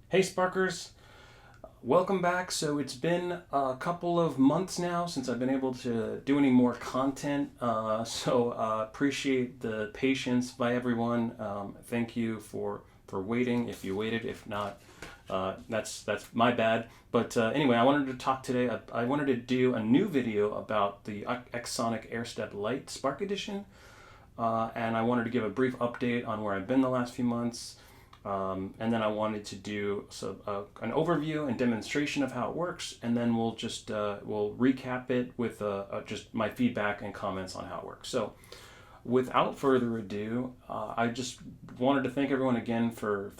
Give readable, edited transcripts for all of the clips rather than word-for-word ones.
Hey Sparkers, welcome back. So it's been a couple of months now since I've been able to do any more content. Appreciate the patience by everyone. Thank you for waiting. If you waited, if not, that's my bad. But anyway, I wanted to talk today. I wanted to do a new video about the Xsonic Airstep Lite Spark Edition, and I wanted to give a brief update on where I've been the last few months. And then I wanted to do an overview and demonstration of how it works, and then we'll recap it with just my feedback and comments on how it works. So, without further ado, I just wanted to thank everyone again for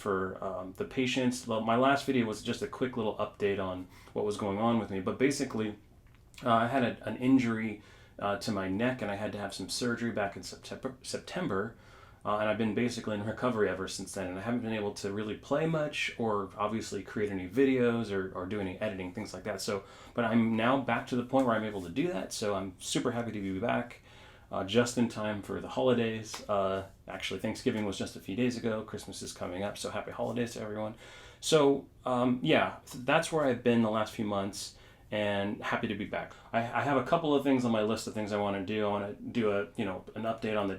the patience. Well, my last video was just a quick little update on what was going on with me, but basically, I had an injury to my neck, and I had to have some surgery back in September. And I've been basically in recovery ever since then, and I haven't been able to really play much or obviously create any videos or do any editing, things like that. So, but I'm now back to the point where I'm able to do that, so I'm super happy to be back just in time for the holidays. Actually, Thanksgiving was just a few days ago. Christmas is coming up, so happy holidays to everyone. So, yeah, that's where I've been the last few months, and happy to be back. I have a couple of things on my list of things I want to do. I want to do an update on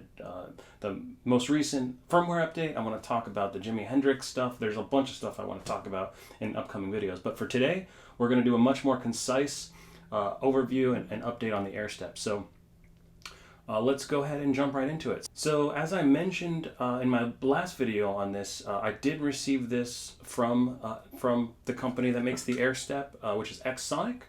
the most recent firmware update. I want to talk about the Jimi Hendrix stuff. There's a bunch of stuff I want to talk about in upcoming videos. But for today, we're going to do a much more concise overview and update on the Airstep. So let's go ahead and jump right into it. So as I mentioned in my last video on this, I did receive this from the company that makes the Airstep, which is Xsonic.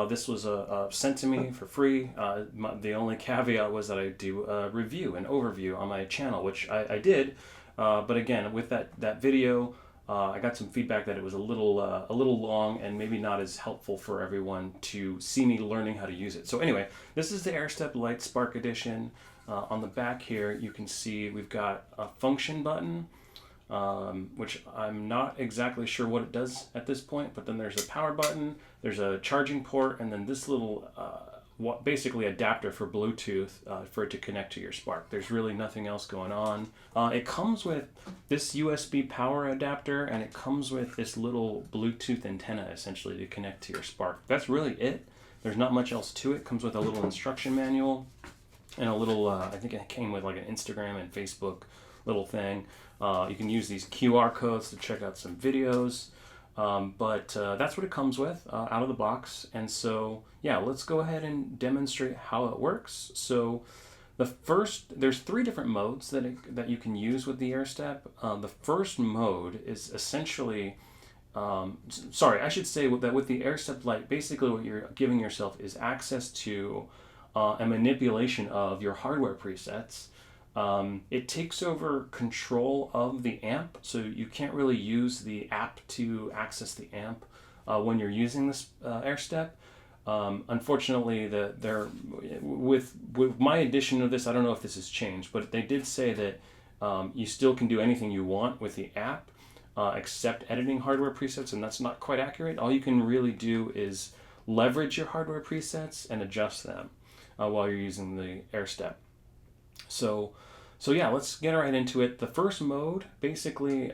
This was sent to me for free. The only caveat was that I do a review, an overview on my channel, which I did. But again, with that video, I got some feedback that it was a little long and maybe not as helpful for everyone to see me learning how to use it. So anyway, this is the Airstep Lite Spark Edition. On the back here, you can see we've got a function button, which I'm not exactly sure what it does at this point, but then there's a power button, there's a charging port, and then this little basically adapter for Bluetooth for it to connect to your Spark. There's really nothing else going on. It comes with this USB power adapter, and it comes with this little Bluetooth antenna essentially to connect to your Spark. That's really it. There's not much else to it. It comes with a little instruction manual and a little, I think it came with like an Instagram and Facebook little thing. You can use these QR codes to check out some videos. But that's what it comes with out of the box. And so, yeah, let's go ahead and demonstrate how it works. So there's three different modes that you can use with the Airstep. The first mode is essentially, I should say that with the Airstep Lite, basically what you're giving yourself is access to a manipulation of your hardware presets. It takes over control of the amp, so you can't really use the app to access the amp when you're using this Airstep. Unfortunately, with my edition of this, I don't know if this has changed, but they did say that you still can do anything you want with the app except editing hardware presets, and that's not quite accurate. All you can really do is leverage your hardware presets and adjust them while you're using the Airstep. So yeah, let's get right into it. The first mode basically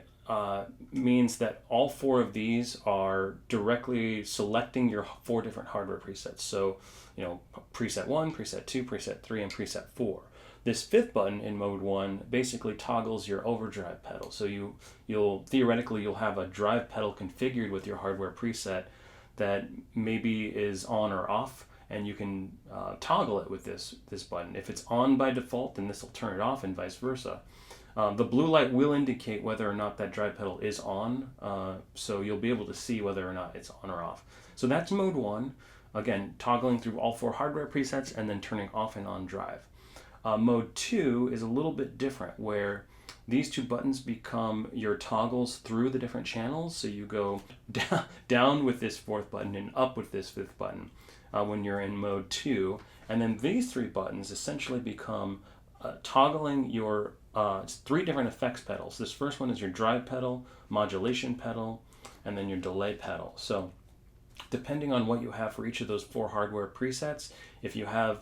means that all four of these are directly selecting your four different hardware presets. So, preset 1, preset 2, preset 3, and preset 4. This fifth button in mode 1 basically toggles your overdrive pedal. So you'll theoretically have a drive pedal configured with your hardware preset that maybe is on or off, and you can toggle it with this button. If it's on by default, then this will turn it off, and vice versa. The blue light will indicate whether or not that drive pedal is on, so you'll be able to see whether or not it's on or off. So that's mode 1, again, toggling through all four hardware presets and then turning off and on drive. Mode 2 is a little bit different, where these two buttons become your toggles through the different channels. So you go down with this fourth button and up with this fifth button when you're in mode 2. And then these three buttons essentially become toggling your three different effects pedals. This first one is your drive pedal, modulation pedal, and then your delay pedal. So depending on what you have for each of those four hardware presets, if you have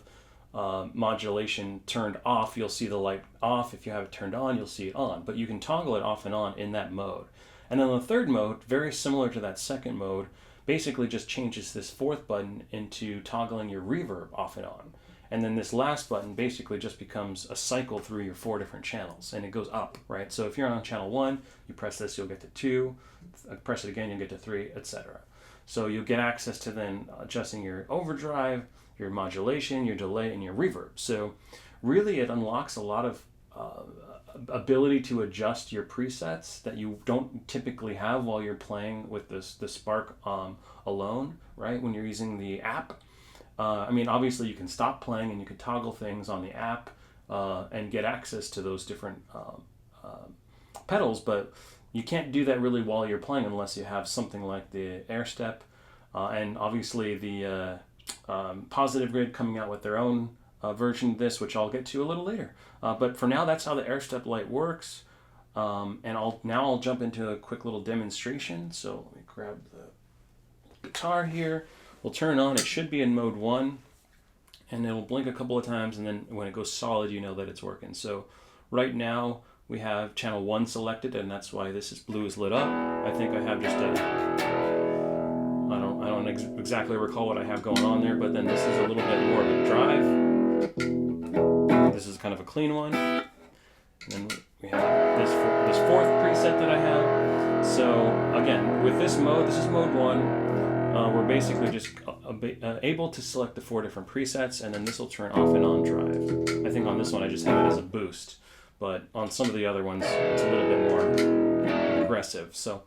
modulation turned off, you'll see the light off. If you have it turned on, you'll see it on. But you can toggle it off and on in that mode. And then the third mode, very similar to that second mode, basically just changes this fourth button into toggling your reverb off and on. And then this last button basically just becomes a cycle through your 4 different channels, and it goes up, right? So if you're on channel 1, you press this, you'll get to 2, press it again, you'll get to 3, etc. So you'll get access to then adjusting your overdrive, your modulation, your delay, and your reverb. So really it unlocks a lot of ability to adjust your presets that you don't typically have while you're playing with the Spark alone, right? When you're using the app. I mean, obviously you can stop playing and you can toggle things on the app and get access to those different pedals, but you can't do that really while you're playing unless you have something like the Airstep and obviously the Positive Grid coming out with their own version of this, which I'll get to a little later. But for now, that's how the Airstep Lite works. And I'll jump into a quick little demonstration. So let me grab the guitar here. We'll turn it on. It should be in mode 1, and it'll blink a couple of times, and then when it goes solid, you know that it's working. So right now we have channel 1 selected, and that's why this blue is lit up. I think I have just I don't exactly recall what I have going on there, but then this is a little bit more of a drive. This is kind of a clean one. And then we have this fourth preset that I have. So again, with this mode, this is mode 1. We're basically just able to select the 4 different presets, and then this will turn off and on drive. I think on this one I just have it as a boost, but on some of the other ones it's a little bit more aggressive. So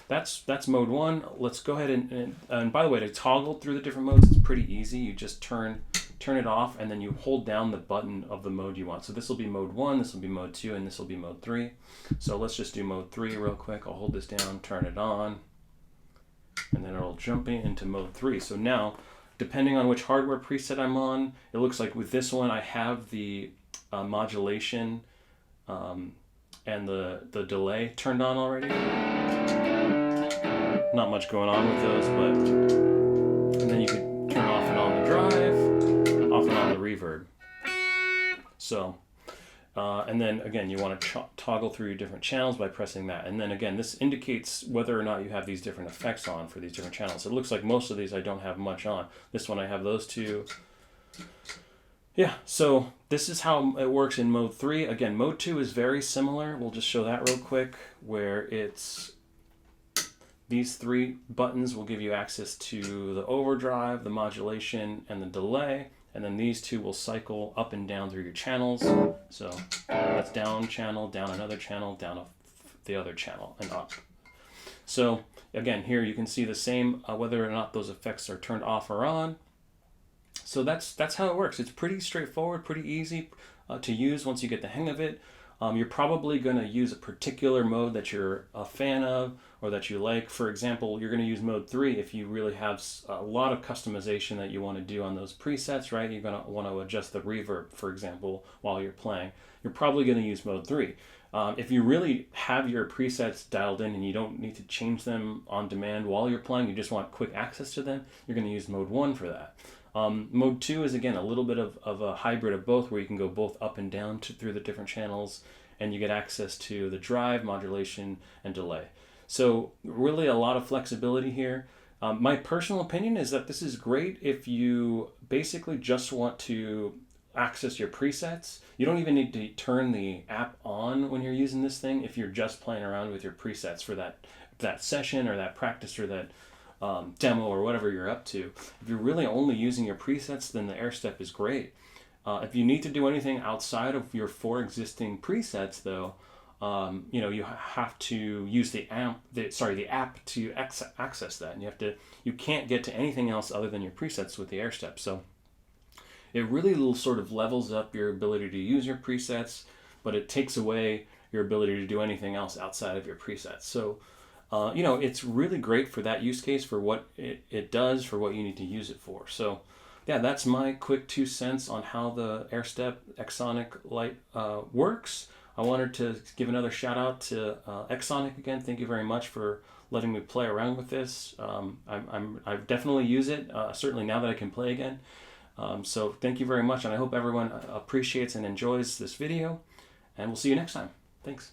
that's mode 1. Let's go ahead and by the way, to toggle through the different modes, it's pretty easy. You just turn it off, and then you hold down the button of the mode you want. So this will be mode 1, this will be mode 2, and this will be mode 3. So let's just do mode 3 real quick. I'll hold this down, turn it on, and then it'll jump into mode 3. So now, depending on which hardware preset I'm on, it looks like with this one I have the modulation and the delay turned on already. Not much going on with those, but and then you can turn off and on the drive, off and on the reverb. So and then again, you want to toggle through your different channels by pressing that. And then again, this indicates whether or not you have these different effects on for these different channels. It looks like most of these I don't have much on. This one I have those 2. Yeah, so this is how it works in mode 3. Again, mode 2 is very similar. We'll just show that real quick, where it's these 3 buttons will give you access to the overdrive, the modulation, and the delay. And then these 2 will cycle up and down through your channels. So that's down channel, down another channel, down the other channel, and up. So again, here you can see the same, whether or not those effects are turned off or on. So that's how it works. It's pretty straightforward, pretty easy to use once you get the hang of it. You're probably going to use a particular mode that you're a fan of or that you like. For example, you're going to use mode 3 if you really have a lot of customization that you want to do on those presets, right? You're going to want to adjust the reverb, for example, while you're playing. You're probably going to use mode 3. If you really have your presets dialed in and you don't need to change them on demand while you're playing, you just want quick access to them, you're going to use mode 1 for that. Mode 2 is, again, a little bit of a hybrid of both, where you can go both up and down through the different channels, and you get access to the drive, modulation, and delay. So really a lot of flexibility here. My personal opinion is that this is great if you basically just want to access your presets. You don't even need to turn the app on when you're using this thing if you're just playing around with your presets for that session or that practice or that demo or whatever you're up to. If you're really only using your presets, then the Airstep is great. If you need to do anything outside of your 4 existing presets, though, you have to use the app to access that, and you can't get to anything else other than your presets with the Airstep. So it really sort of levels up your ability to use your presets, but it takes away your ability to do anything else outside of your presets. So it's really great for that use case, for what it does, for what you need to use it for. So yeah, that's my quick 2 cents on how the Airstep Exonic Lite works. I wanted to give another shout out to Exonic again. Thank you very much for letting me play around with this. I definitely use it, certainly now that I can play again. So thank you very much, and I hope everyone appreciates and enjoys this video, and we'll see you next time. Thanks.